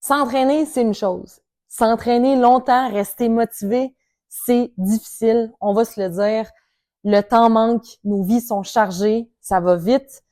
S'entraîner, c'est une chose. S'entraîner longtemps, rester motivé, c'est difficile. On va se le dire. Le temps manque, nos vies sont chargées, ça va vite.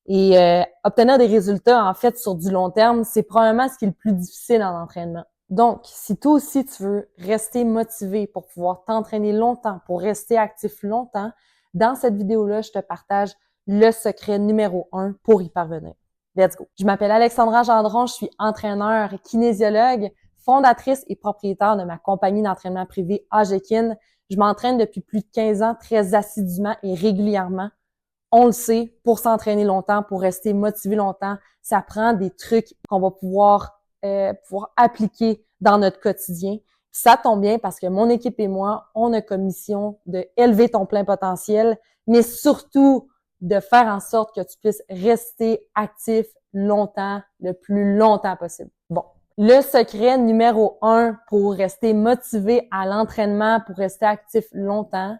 Et obtenir des résultats, en fait, sur du long terme, c'est probablement ce qui est le plus difficile en entraînement. Donc, si toi aussi tu veux rester motivé pour pouvoir t'entraîner longtemps, pour rester actif longtemps, dans cette vidéo-là, je te partage le secret numéro 1 pour y parvenir. Let's go! Je m'appelle Alexandra Gendron, je suis entraîneur kinésiologue, fondatrice et propriétaire de ma compagnie d'entraînement privé AGKIN. Je m'entraîne depuis plus de 15 ans très assidûment et régulièrement. On le sait, pour s'entraîner longtemps, pour rester motivé longtemps, ça prend des trucs qu'on va pouvoir appliquer dans notre quotidien. Puis ça tombe bien parce que mon équipe et moi, on a comme mission de élever ton plein potentiel, mais surtout de faire en sorte que tu puisses rester actif longtemps, le plus longtemps possible. Bon, le secret numéro 1 pour rester motivé à l'entraînement, pour rester actif longtemps,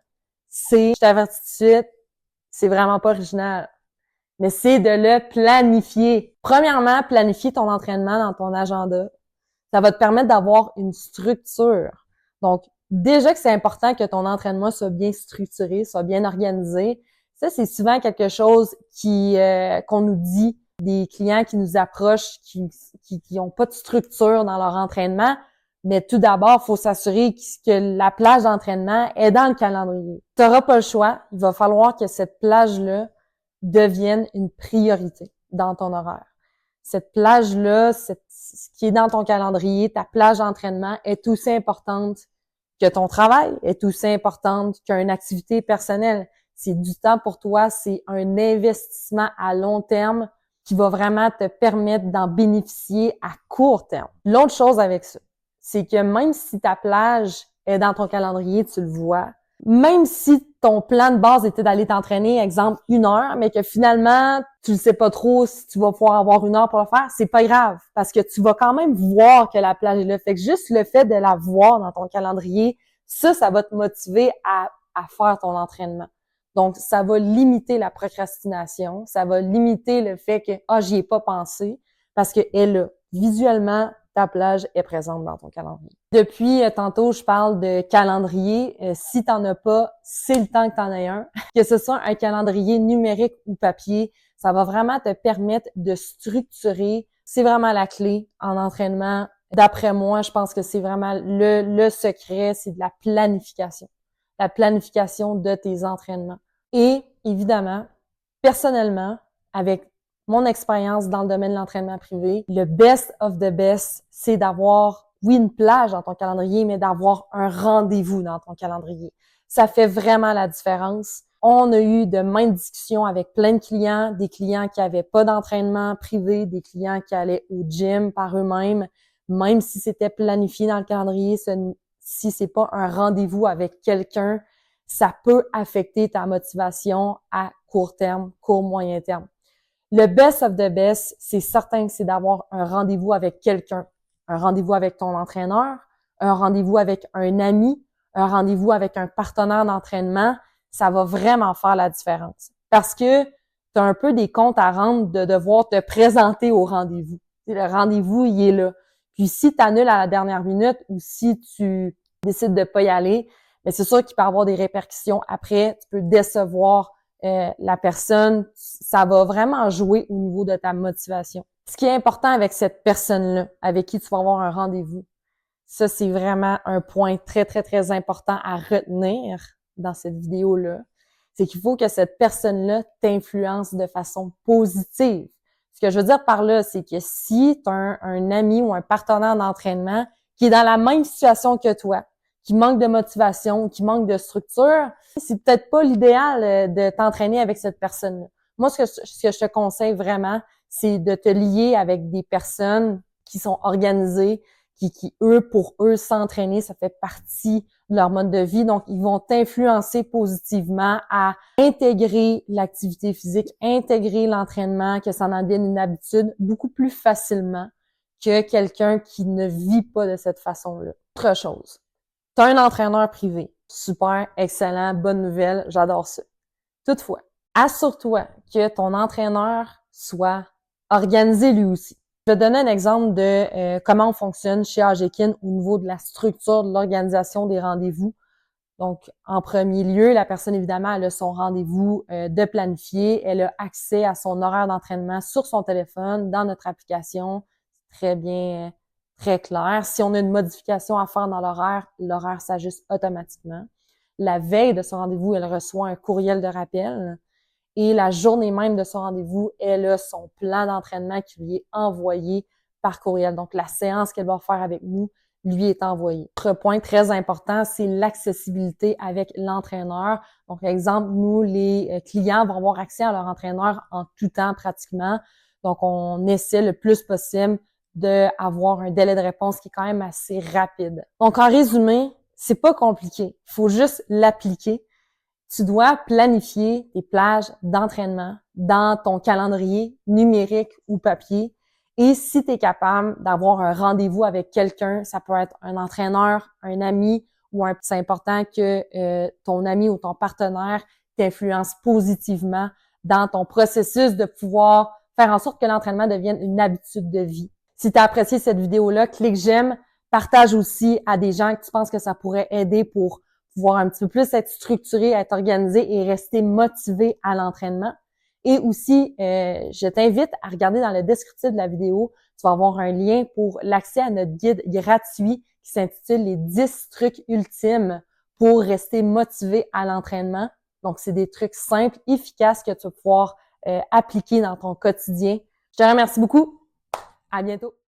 c'est, je t'avertis tout de suite, c'est vraiment pas original, mais c'est de le planifier. Premièrement, planifier ton entraînement dans ton agenda. Ça va te permettre d'avoir une structure. Donc, déjà que c'est important que ton entraînement soit bien structuré, soit bien organisé. Ça, c'est souvent quelque chose qu'on nous dit, des clients qui nous approchent, qui ont pas de structure dans leur entraînement. Mais tout d'abord, il faut s'assurer que la plage d'entraînement est dans le calendrier. Tu n'auras pas le choix. Il va falloir que cette plage-là devienne une priorité dans ton horaire. Cette plage-là, ce qui est dans ton calendrier, ta plage d'entraînement est aussi importante que ton travail, est aussi importante qu'une activité personnelle. C'est du temps pour toi, c'est un investissement à long terme qui va vraiment te permettre d'en bénéficier à court terme. L'autre chose avec ça, c'est que même si ta plage est dans ton calendrier, tu le vois, même si ton plan de base était d'aller t'entraîner, exemple, 1 heure, mais que finalement, tu ne sais pas trop si tu vas pouvoir avoir 1 heure pour le faire, c'est pas grave, parce que tu vas quand même voir que la plage est là. Fait que juste le fait de la voir dans ton calendrier, ça va te motiver à faire ton entraînement. Donc, ça va limiter la procrastination, ça va limiter le fait que « j'y ai pas pensé », parce que elle là, visuellement, ta plage est présente dans ton calendrier. Depuis tantôt, je parle de calendrier. Si t'en as pas, c'est le temps que t'en aies un. Que ce soit un calendrier numérique ou papier, ça va vraiment te permettre de structurer. C'est vraiment la clé en entraînement. D'après moi, je pense que c'est vraiment le secret, c'est de la planification. La planification de tes entraînements. Et évidemment, personnellement, avec mon expérience dans le domaine de l'entraînement privé, le best of the best, c'est d'avoir, oui, une plage dans ton calendrier, mais d'avoir un rendez-vous dans ton calendrier. Ça fait vraiment la différence. On a eu de maintes discussions avec plein de clients, des clients qui avaient pas d'entraînement privé, des clients qui allaient au gym par eux-mêmes, même si c'était planifié dans le calendrier, si c'est pas un rendez-vous avec quelqu'un, ça peut affecter ta motivation à court terme, court moyen terme. Le best of the best, c'est certain que c'est d'avoir un rendez-vous avec quelqu'un, un rendez-vous avec ton entraîneur, un rendez-vous avec un ami, un rendez-vous avec un partenaire d'entraînement. Ça va vraiment faire la différence. Parce que tu as un peu des comptes à rendre de devoir te présenter au rendez-vous. Le rendez-vous, il est là. Puis si tu annules à la dernière minute ou si tu décides de pas y aller, mais c'est sûr qu'il peut y avoir des répercussions après. Tu peux décevoir la personne. Ça va vraiment jouer au niveau de ta motivation. Ce qui est important avec cette personne-là, avec qui tu vas avoir un rendez-vous, ça, c'est vraiment un point très, très, très important à retenir dans cette vidéo-là. C'est qu'il faut que cette personne-là t'influence de façon positive. Ce que je veux dire par là, c'est que si tu as un ami ou un partenaire d'entraînement qui est dans la même situation que toi, qui manque de motivation, qui manque de structure, c'est peut-être pas l'idéal de t'entraîner avec cette personne-là. Moi, ce que je te conseille vraiment, c'est de te lier avec des personnes qui sont organisées, qui eux, pour eux, s'entraîner, ça fait partie de leur mode de vie. Donc, ils vont t'influencer positivement à intégrer l'activité physique, intégrer l'entraînement, que ça en devienne une habitude beaucoup plus facilement que quelqu'un qui ne vit pas de cette façon-là. Autre chose, tu as un entraîneur privé. Super, excellent, bonne nouvelle, j'adore ça. Toutefois, assure-toi que ton entraîneur soit organisé lui aussi. Je vais donner un exemple de comment on fonctionne chez AGEKIN au niveau de la structure de l'organisation des rendez-vous. Donc, en premier lieu, la personne, évidemment, elle a son rendez-vous de planifier. Elle a accès à son horaire d'entraînement sur son téléphone, dans notre application. C'est très bien, très clair. Si on a une modification à faire dans l'horaire s'ajuste automatiquement. La veille de son rendez-vous, elle reçoit un courriel de rappel. Et la journée même de son rendez-vous, elle a son plan d'entraînement qui lui est envoyé par courriel. Donc, la séance qu'elle va faire avec nous lui est envoyée. Autre point très important, c'est l'accessibilité avec l'entraîneur. Donc, par exemple, nous, les clients vont avoir accès à leur entraîneur en tout temps pratiquement. Donc, on essaie le plus possible d'avoir un délai de réponse qui est quand même assez rapide. Donc, en résumé, c'est pas compliqué. Il faut juste l'appliquer. Tu dois planifier tes plages d'entraînement dans ton calendrier numérique ou papier. Et si tu es capable d'avoir un rendez-vous avec quelqu'un, ça peut être un entraîneur, un ami c'est important que ton ami ou ton partenaire t'influence positivement dans ton processus de pouvoir faire en sorte que l'entraînement devienne une habitude de vie. Si tu as apprécié cette vidéo-là, clique j'aime, partage aussi à des gens que tu penses que ça pourrait aider pour pouvoir un petit peu plus être structuré, être organisé et rester motivé à l'entraînement. Et aussi, je t'invite à regarder dans le descriptif de la vidéo, tu vas avoir un lien pour l'accès à notre guide gratuit qui s'intitule « Les 10 trucs ultimes pour rester motivé à l'entraînement ». Donc, c'est des trucs simples, efficaces que tu vas pouvoir appliquer dans ton quotidien. Je te remercie beaucoup. À bientôt.